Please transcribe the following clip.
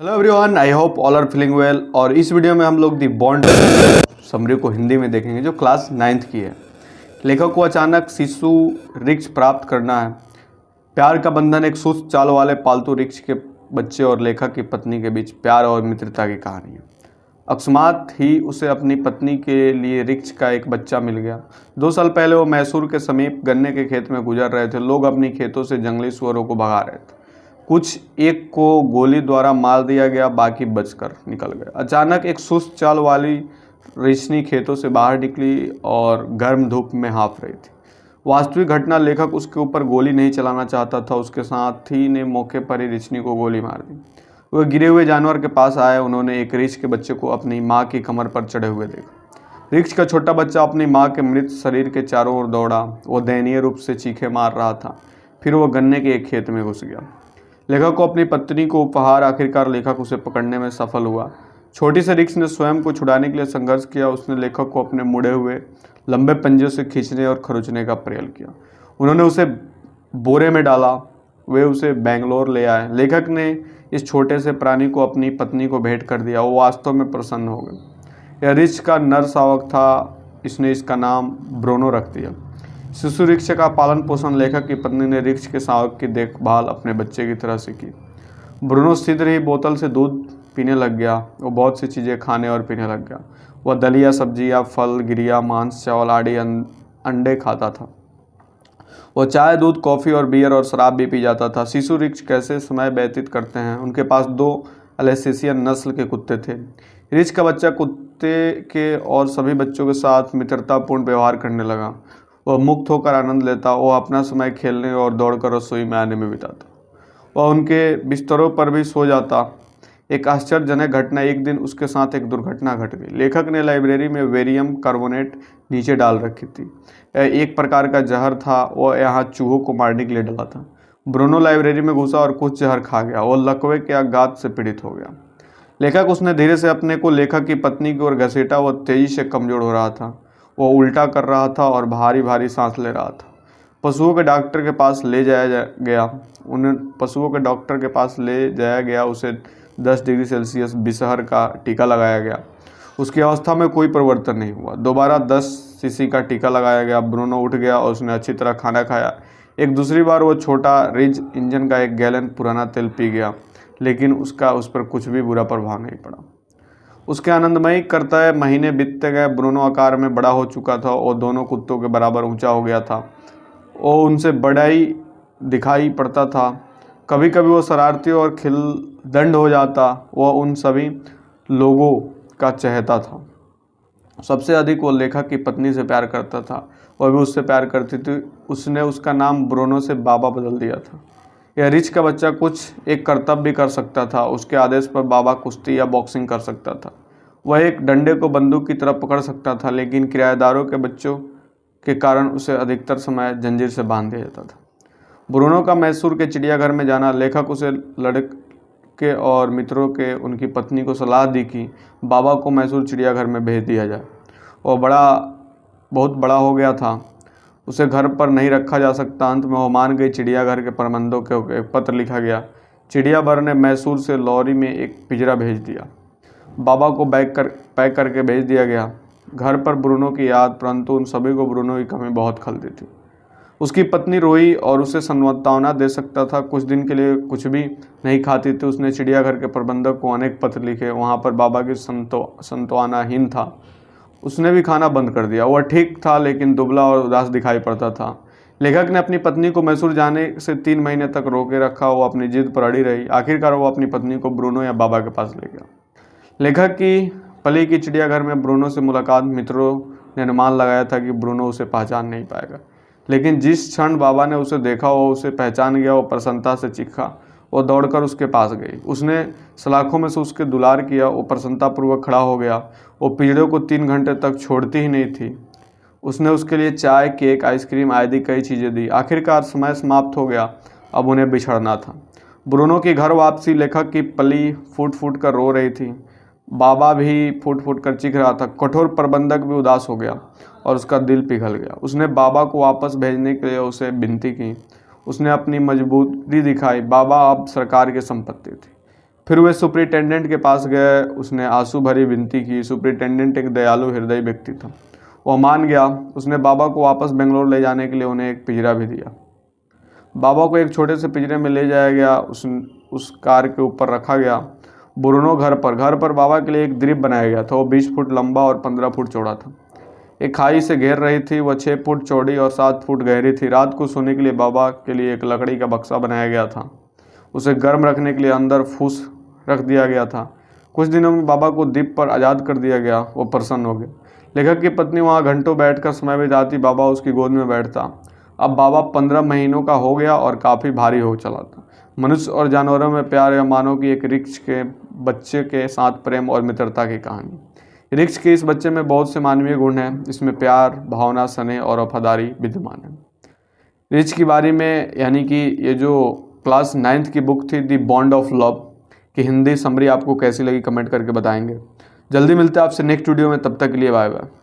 Hello everyone, I hope all are feeling well. और इस video में हम लोग दी बॉन्ड समरी को हिंदी में देखेंगे जो क्लास 9th की है। लेखक को अचानक शिशु वृक्ष प्राप्त करना है। प्यार का बंधन एक सुस्त चाल वाले पालतू वृक्ष के बच्चे और लेखक की पत्नी के बीच प्यार और मित्रता की कहानी है। अकस्मात ही उसे अपनी पत्नी के लिए वृक्ष का एक बच्चा मिल गया। 2 साल पहले वो मैसूर के समीप गन्ने के खेत में गुजर रहे थे। लोग अपनी खेतों से जंगली सुअरों को भगा रहे थे। कुछ एक को गोली द्वारा मार दिया गया, बाकी बचकर निकल गए। अचानक एक सुस्त चाल वाली रेशनी खेतों से बाहर निकली और गर्म धूप में हाँफ रही थी। वास्तविक घटना, लेखक उसके ऊपर गोली नहीं चलाना चाहता था। उसके साथी ने मौके पर ही रेशनी को गोली मार दी। वह गिरे हुए जानवर के पास आए। उन्होंने एक रीछ के बच्चे को अपनी माँ की कमर पर चढ़े हुए देखा। रीछ का छोटा बच्चा अपनी माँ के मृत शरीर के चारों ओर दौड़ा। वो दयनीय रूप से चीखें मार रहा था। फिर वो गन्ने के एक खेत में घुस गया। लेखक को अपनी पत्नी को उपहार, आखिरकार लेखक उसे पकड़ने में सफल हुआ। छोटी से रिक्स ने स्वयं को छुड़ाने के लिए संघर्ष किया। उसने लेखक को अपने मुड़े हुए लंबे पंजों से खींचने और खरोचने का प्रयास किया। उन्होंने उसे बोरे में डाला। वे उसे बेंगलोर ले आए। लेखक ने इस छोटे से प्राणी को अपनी पत्नी को भेंट कर दिया। वो वास्तव में प्रसन्न हो गए। यह रिक्स का नर शावक था। इसने इसका नाम ब्रोनो रख दिया। शिशु वृक्ष का पालन पोषण लेखक की पत्नी ने वृक्ष के शावक की देखभाल अपने बच्चे की तरह से की। ब्रूनो शीघ्र ही बोतल से दूध पीने लग गया। वो बहुत सी चीज़ें खाने और पीने लग गया। वह दलिया, सब्जियां, फल, गिरिया, मांस, चावल आदि अंडे खाता था। वो चाय, दूध, कॉफ़ी और बियर और शराब भी पी जाता था। शिशु वृक्ष कैसे समय व्यतीत करते हैं। उनके पास 2 अल्सेशियन नस्ल के कुत्ते थे। वृक्ष का बच्चा कुत्ते के और सभी बच्चों के साथ मित्रतापूर्ण व्यवहार करने लगा। वह मुक्त होकर आनंद लेता। वह अपना समय खेलने और दौड़कर रसोई में आने में बिताता। वह उनके बिस्तरों पर भी सो जाता। एक आश्चर्यजनक घटना, एक दिन उसके साथ एक दुर्घटना घट गई। लेखक ने लाइब्रेरी में वेरियम कार्बोनेट नीचे डाल रखी थी। यह एक प्रकार का जहर था। वह यहाँ चूहों को मारने के लिए डाला था। ब्रूनो लाइब्रेरी में घुसा और कुछ जहर खा गया। वह लकवे के आघात से पीड़ित हो गया। लेखक उसने धीरे से अपने को लेखक की पत्नी की ओर घसीटा। वह तेजी से कमजोर हो रहा था। वो उल्टा कर रहा था और भारी भारी सांस ले रहा था। पशुओं के डॉक्टर के पास ले जाया गया। उन्हें पशुओं के डॉक्टर के पास ले जाया गया। उसे 10 डिग्री सेल्सियस बिसहर का टीका लगाया गया। उसकी अवस्था में कोई परिवर्तन नहीं हुआ। दोबारा 10 सीसी का टीका लगाया गया। ब्रूनो उठ गया और उसने अच्छी तरह खाना खाया। एक दूसरी बार वो छोटा रिज इंजन का 1 गैलन पुराना तेल पी गया, लेकिन उसका उस पर कुछ भी बुरा प्रभाव नहीं पड़ा। उसके आनंदमयी करता है महीने बीतते गए। ब्रूनो आकार में बड़ा हो चुका था और दोनों कुत्तों के बराबर ऊंचा हो गया था। वो उनसे बड़ा ही दिखाई पड़ता था। कभी कभी वो शरारती और खिलदंड हो जाता। वह उन सभी लोगों का चहेता था। सबसे अधिक वो लेखक की पत्नी से प्यार करता था। वह भी उससे प्यार करती थी। उसने उसका नाम ब्रूनो से बाबा बदल दिया था। यह रिच का बच्चा कुछ एक कर्तव्य भी कर सकता था। उसके आदेश पर बाबा कुश्ती या बॉक्सिंग कर सकता था। वह एक डंडे को बंदूक की तरह पकड़ सकता था, लेकिन किराएदारों के बच्चों के कारण उसे अधिकतर समय जंजीर से बांध दिया जाता था। ब्रूनो का मैसूर के चिड़ियाघर में जाना, लेखक उसे लड़के और मित्रों के उनकी पत्नी को सलाह दी कि बाबा को मैसूर चिड़ियाघर में भेज दिया जाए। वह बहुत बड़ा हो गया था। उसे घर पर नहीं रखा जा सकता। अंत में वो मान गई। चिड़ियाघर के प्रबंधकों को एक पत्र लिखा गया। चिड़ियाघर ने मैसूर से लॉरी में एक पिंजरा भेज दिया। बाबा को पैक करके भेज दिया गया। घर पर ब्रूनो की याद, परंतु उन सभी को ब्रूनो की कमी बहुत खलती थी। उसकी पत्नी रोई और उसे सांत्वना दे सकता था। कुछ दिन के लिए कुछ भी नहीं खाती थी। उसने चिड़ियाघर के प्रबंधक को अनेक पत्र लिखे। वहाँ पर बाबा की सांत्वनाहीन था। उसने भी खाना बंद कर दिया। वह ठीक था, लेकिन दुबला और उदास दिखाई पड़ता था। लेखक ने अपनी पत्नी को मैसूर जाने से 3 महीने तक रोके रखा। वो अपनी जिद पर अड़ी रही। आखिरकार वो अपनी पत्नी को ब्रूनो या बाबा के पास ले गया। लेखक की पली की चिड़ियाघर में ब्रूनो से मुलाकात। मित्रों ने अनुमान लगाया था कि ब्रूनो उसे पहचान नहीं पाएगा, लेकिन जिस क्षण बाबा ने उसे देखा वो उसे पहचान गया। वो प्रसन्नता से चीखा। वो दौड़कर उसके पास गई। उसने सलाखों में से उसके दुलार किया। वो प्रसन्नतापूर्वक खड़ा हो गया। वो पिंजड़े को 3 घंटे तक छोड़ती ही नहीं थी। उसने उसके लिए चाय, केक, आइसक्रीम आदि कई चीज़ें दी। आखिरकार समय समाप्त हो गया। अब उन्हें बिछड़ना था। ब्रूनो की घर वापसी। लेखक की पली फूट फूट कर रो रही थी। बाबा भी फूट फूट कर चीख रहा था। कठोर प्रबंधक भी उदास हो गया और उसका दिल पिघल गया। उसने बाबा को वापस भेजने के लिए उसे विनती की। उसने अपनी मजबूरी दिखाई। बाबा अब सरकार की संपत्ति थी। फिर वे सुपरिटेंडेंट के पास गए, उसने आंसू भरी विनती की। सुपरिटेंडेंट एक दयालु हृदय व्यक्ति था, वह मान गया। उसने बाबा को वापस बेंगलोर ले जाने के लिए उन्हें एक पिंजरा भी दिया। बाबा को एक छोटे से पिंजरे में ले जाया गया, उस कार के ऊपर रखा गया। ब्रूनो घर पर बाबा के लिए एक द्वीप बनाया गया था। वो 20 फुट लंबा और 15 फुट चौड़ा था। एक खाई से घेर रही थी, वह 6 फुट चौड़ी और 7 फुट गहरी थी। रात को सोने के लिए बाबा के लिए एक लकड़ी का बक्सा बनाया गया था। उसे गर्म रखने के लिए अंदर फूस रख दिया गया था। कुछ दिनों में बाबा को द्वीप पर आज़ाद कर दिया गया। वो प्रसन्न हो गया। लेखक की पत्नी वहाँ घंटों बैठकर समय बिताती, बाबा उसकी गोद में बैठता। अब बाबा 15 महीनों का हो गया और काफ़ी भारी हो चला था। मनुष्य और जानवरों में प्यार या मानो कि एक रिक्श के बच्चे के साथ प्रेम और मित्रता की कहानी। रिक्श के इस बच्चे में बहुत से मानवीय गुण हैं। इसमें प्यार, भावना, स्नेह और वफादारी विद्यमान है। रिक्श की बारे में यानी कि ये जो क्लास 9th की बुक थी द बॉन्ड ऑफ लव की हिंदी समरी आपको कैसी लगी कमेंट करके बताएंगे। जल्दी मिलते हैं आपसे नेक्स्ट वीडियो में, तब तक के लिए बाय बाय।